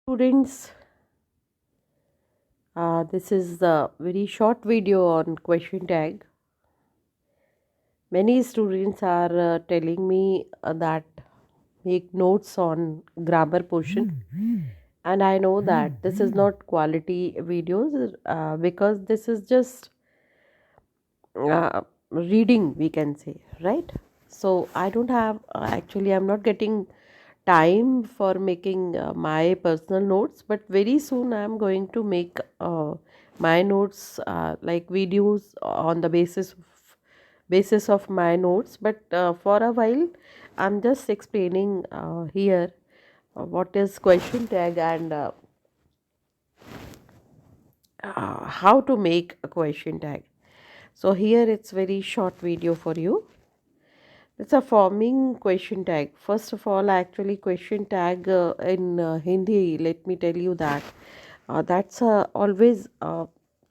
Students, this is a very short video on question tag. Many students are telling me that make notes on grammar portion, and I know that this is not quality videos because this is just reading, we can say, right? So I don't have actually I'm not getting time for making my personal notes, but very soon I am going to make my notes like videos on the basis of my notes. But for a while I'm just explaining here what is question tag and how to make a question tag. So here it's very short video for you. It's a forming question tag. First of all, actually, question tag in Hindi, let me tell you that that's always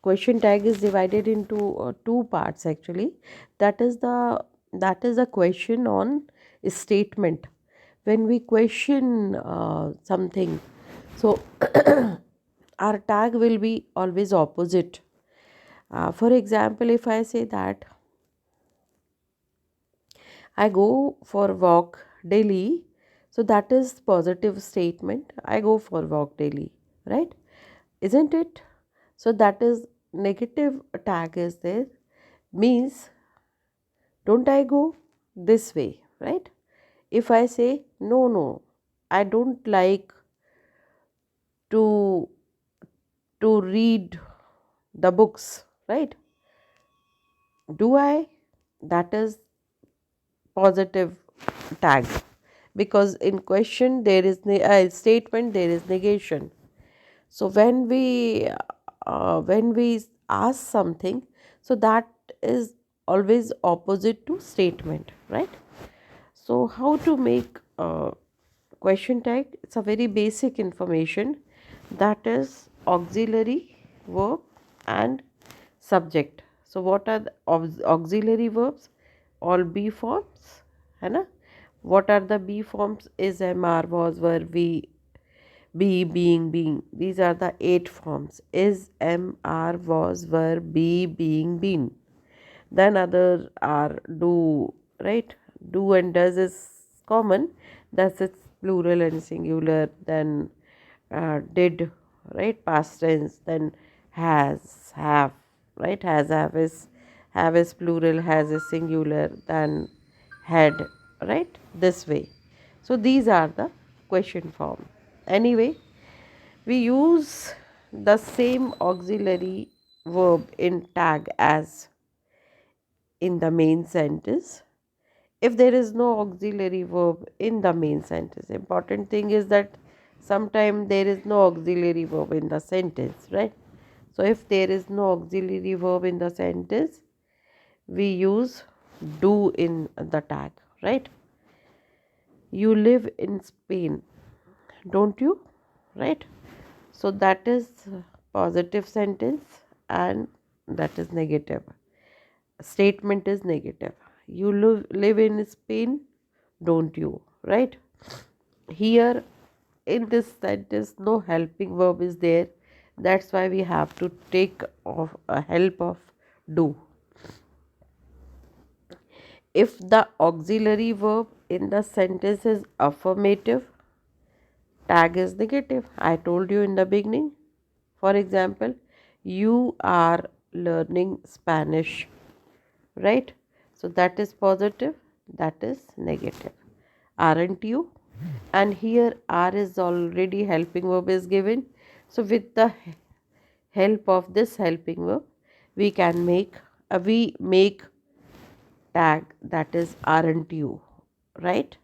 question tag is divided into two parts actually. That is a question on a statement. When we question something, so our tag will be always opposite. For example, if I say that I go for walk daily. So that is positive statement. I go for walk daily, right? Isn't it? So that is negative tag is there. Means don't I go this way, right? If I say no, I don't like to read the books, right? Do I? That is positive tag because in question there is statement, there is negation. So when we ask something, so that is always opposite to statement, right? So how to make question tag? It's a very basic information, that is auxiliary verb and subject. So what are the auxiliary verbs? All B forms, है ना? What are the B forms? Is, am, are, was, were, be, being. These are the 8 forms. Is, am, are, was, were, be, being, been. Then other are do, right? Do and does is common. Thus it's plural and singular. Then did, right? Past tense. Then has, have, right? Have is plural, has is singular. Then had, right? This way. So these are the question form. Anyway, we use the same auxiliary verb in tag as in the main sentence. If there is no auxiliary verb in the main sentence, important thing is that sometimes there is no auxiliary verb in the sentence, right? So if there is no auxiliary verb in the sentence, we use do in the tag, right? You live in Spain, don't you? Right? So that is positive sentence and that is negative. Statement is negative. You live in Spain, don't you? Right? Here in this sentence, no helping verb is there. That's why we have to take of a help of do. If the auxiliary verb in the sentence is affirmative, tag is negative. I told you in the beginning. For example, you are learning Spanish, right? So that is positive, that is negative. Aren't you? And here are is already helping verb is given. So with the help of this helping verb, we make tag, that is aren't you, right?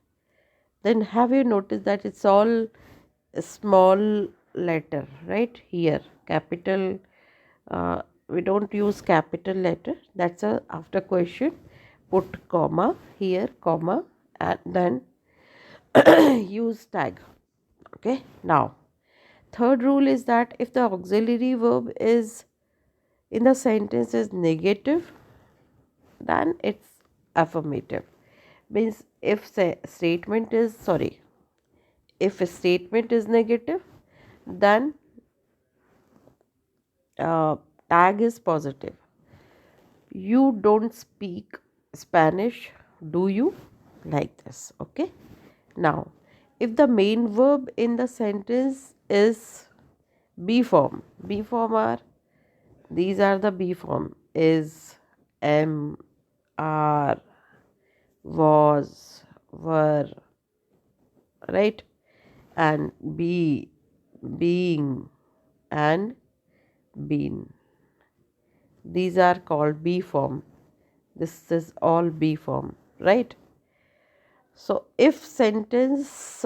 Then have you noticed that it's all a small letter, right? Here capital, we don't use capital letter. That's a after question put comma here, comma, and then use tag. Okay, now third rule is that if the auxiliary verb is in the sentence is negative, then it's affirmative. Means if say statement is, sorry, if a statement is negative, then uh, tag is positive. You don't speak Spanish, do you? Like this, okay? Now, if the main verb in the sentence is B form, B form are, these are the B form, is, am, are, was, were, right? And be, being, and been. These are called B form. This is all B form, right? So if sentence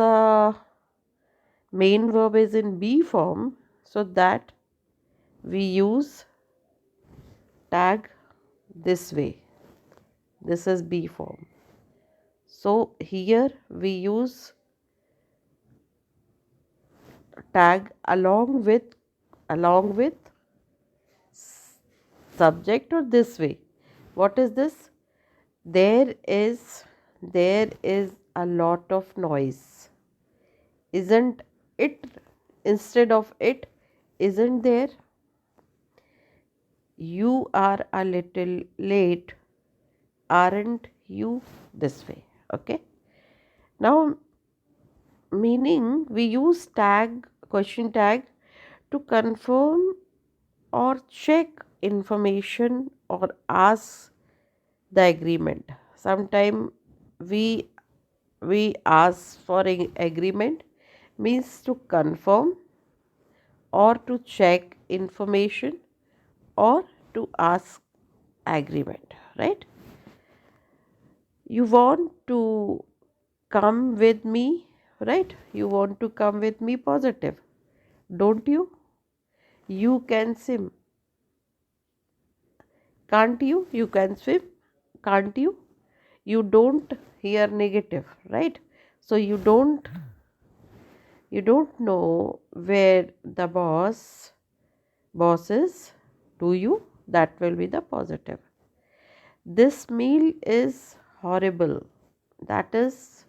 main verb is in B form, so that we use tag this way. This is B form. So here we use tag along with subject, or this way. What is this? There is there is a lot of noise. Isn't it? Instead of it, isn't there? You are a little late, aren't you? This way. Okay. Now, meaning we use tag, question tag, to confirm or check information or ask the agreement. Sometime we we ask for an agreement, means to confirm or to check information or to ask agreement, right? You want to come with me, right? You want to come with me, positive, don't you? You can swim, can't you? You can swim, can't you? You don't, here negative, right? So you don't know where the boss is, do you? That will be the positive. This meal is horrible, that is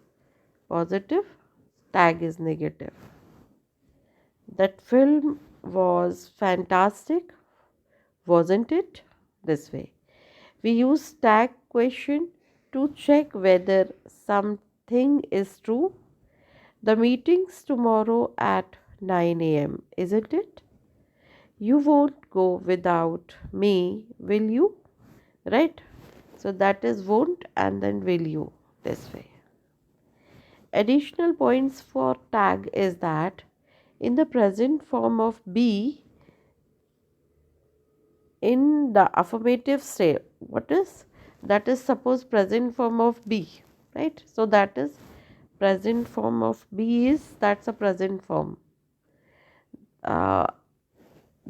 positive, tag is negative. That film was fantastic, wasn't it? This way. We use tag question to check whether something is true. The meeting's tomorrow at 9 a.m., isn't it? You won't go without me, will you? Right? So that is won't and then will you, this way. Additional points for tag is that in the present form of be, in the affirmative state, what is that? Is suppose present form of be, right? So that is present form of be, is that's a present form. uh,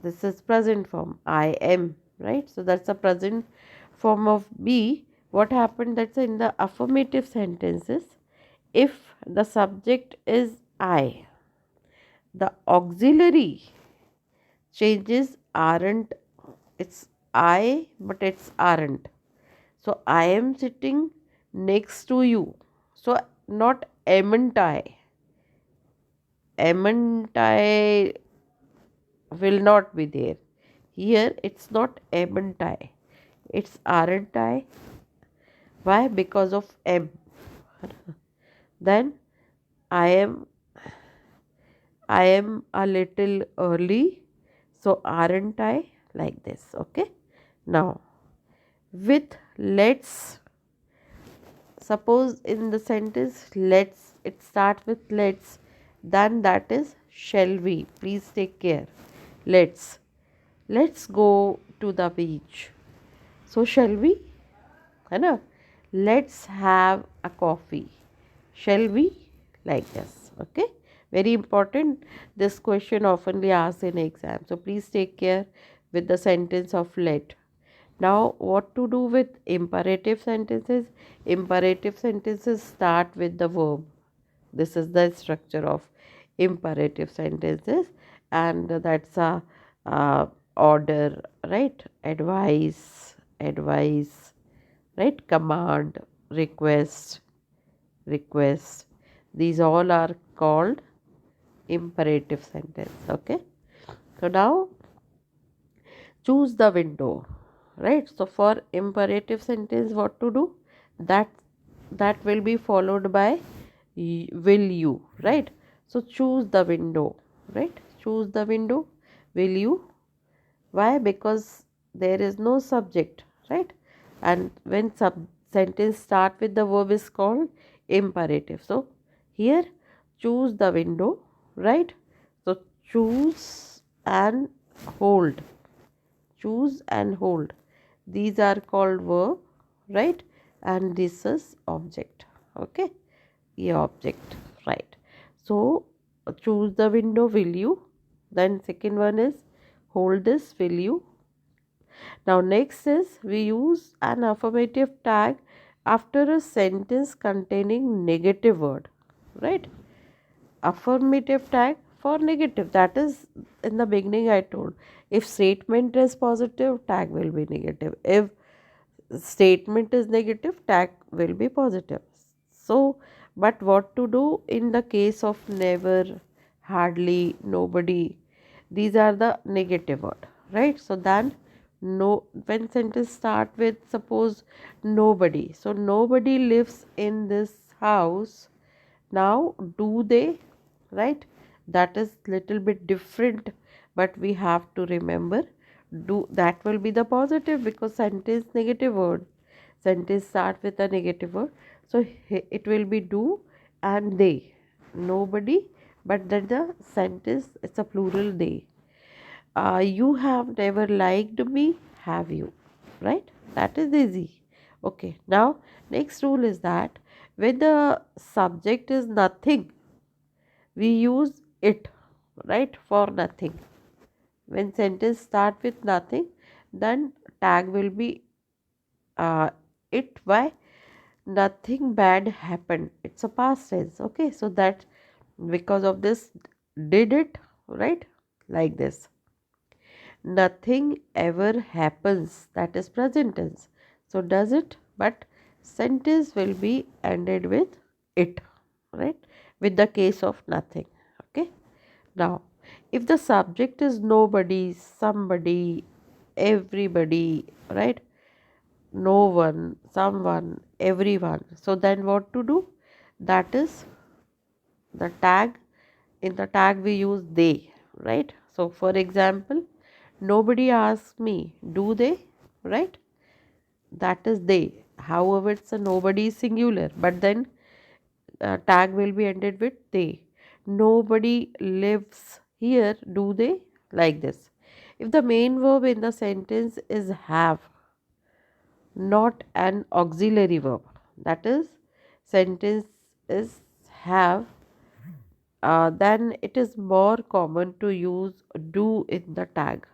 this is present form, I am, right? So that's a present form of be. What happened, that's in the affirmative sentences, if the subject is I, the auxiliary changes aren't, it's I but it's aren't. So I am sitting next to you, so not amn't I will not be there. Here it's not amn't I, it's aren't I. Why? Because of am. Then I am I am a little early, so aren't I, like this, okay? Now with let's, suppose in the sentence let's, it starts with let's, then that is shall we. Please take care. Let's go to the beach. So shall we? है ना? Let's have a coffee. Shall we? Like this. Okay. Very important. This question oftenly asked in exam. So please take care with the sentence of let. Now, what to do with imperative sentences? Imperative sentences start with the verb. This is the structure of imperative sentences, and that's a order, right? Advice, right? Command, request. These all are called imperative sentence. Okay, so now choose the window, right? So for imperative sentence, what to do? That that will be followed by will you, right? So choose the window, right? Choose the window. Will you? Why? Because there is no subject, right? And when sentence start with the verb is called imperative. So here choose the window, right? So choose and hold. Choose and hold, these are called verb, right? And this is object. Okay, a object, right? So choose the window, will you? Then second one is hold this, will you? Now next is we use an affirmative tag after a sentence containing negative word, right? Affirmative tag for negative, that is in the beginning I told, if statement is positive, tag will be negative. If statement is negative, tag will be positive. So but what to do in the case of never, hardly, nobody, these are the negative word, right? So then no, when sentence start with suppose nobody, so nobody lives in this house. Now do they, right? That is little bit different, but we have to remember do, that will be the positive because sentence negative word, sentence start with a negative word. So it will be do and they, nobody, but then the sentence it's a plural they. You have never liked me, have you? Right? That is easy. Okay, now next rule is that when the subject is nothing, we use it, right? For nothing. When sentence start with nothing, then tag will be it. Why? Nothing bad happened, it's a past tense. Okay, so that because of this, did it, right? Like this. Nothing ever happens, that is present tense. So does it, but sentence will be ended with it, right? With the case of nothing. Okay, now if the subject is nobody, somebody, everybody, right? No one, someone, everyone, so then what to do? That is the tag. In the tag we use they, right? So for example, nobody asks me, do they, right? That is they. However, it's a nobody singular, but then tag will be ended with they. Nobody lives here, do they? Like this. If the main verb in the sentence is have, not an auxiliary verb, that is sentence is have, then it is more common to use do in the tag.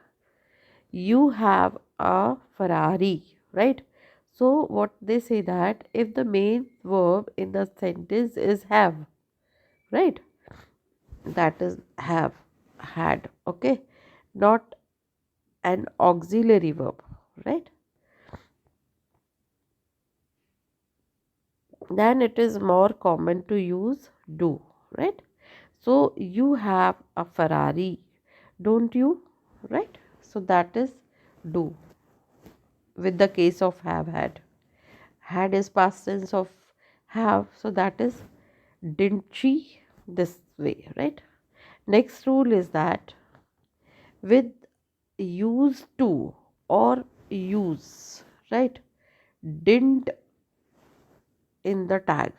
You have a Ferrari, right? So what they say that if the main verb in the sentence is have, right? That is have, had, okay? Not an auxiliary verb, right? Then it is more common to use do, right? So you have a Ferrari, don't you? Right? So that is do with the case of have had. Had is past tense of have, so that is didn't she, this way, right? Next rule is that with used to or use, right? Didn't in the tag.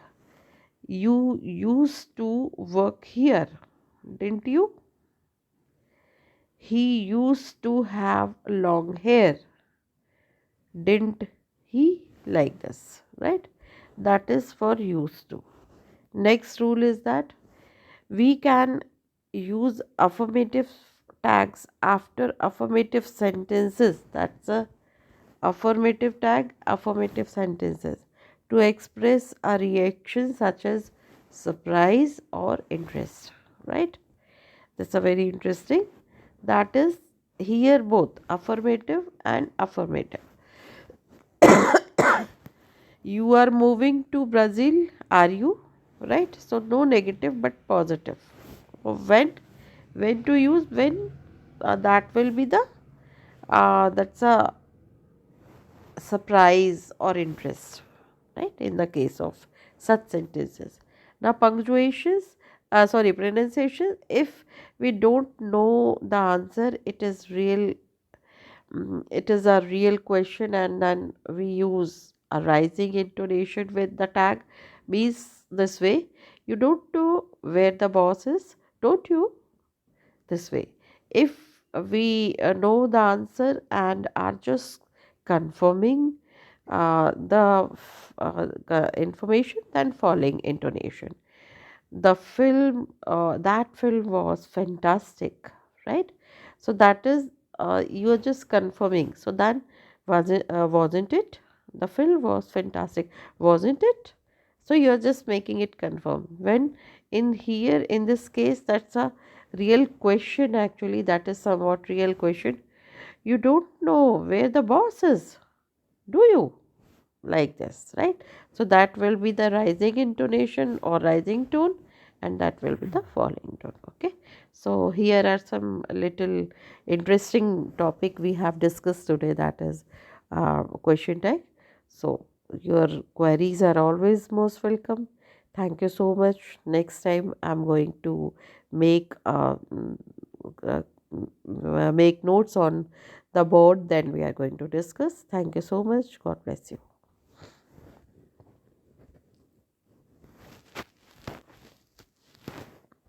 You used to work here, didn't you? He used to have long hair, didn't he? Like this, right? That is for used to. Next rule is that we can use affirmative tags after affirmative sentences. That's a affirmative tag, affirmative sentences, to express a reaction such as surprise or interest, right? That's a very interesting. That is here both affirmative and affirmative. You are moving to Brazil, are you? Right? So no negative but positive. when to use, when that will be the that's a surprise or interest, right, in the case of such sentences. Now punctuations, pronunciation, if we don't know the answer, it is a real question, and then we use a rising intonation with the tag, means this way: you don't know where the boss is, don't you? This way. If we know the answer and are just confirming information, then following intonation. That film was fantastic, right? So that is, you are just confirming. So then, wasn't it? The film was fantastic, wasn't it? So you are just making it confirm. When in here, in this case, that's a real question, actually, that is somewhat real question. You don't know where the boss is, do you? Like this, right? So that will be the rising intonation or rising tone, and that will be the falling tone. Okay, so here are some little interesting topic we have discussed today, that is question tag. So your queries are always most welcome. Thank you so much. Next time I'm going to make uh, make notes on the board, then we are going to discuss. Thank you so much. God bless you.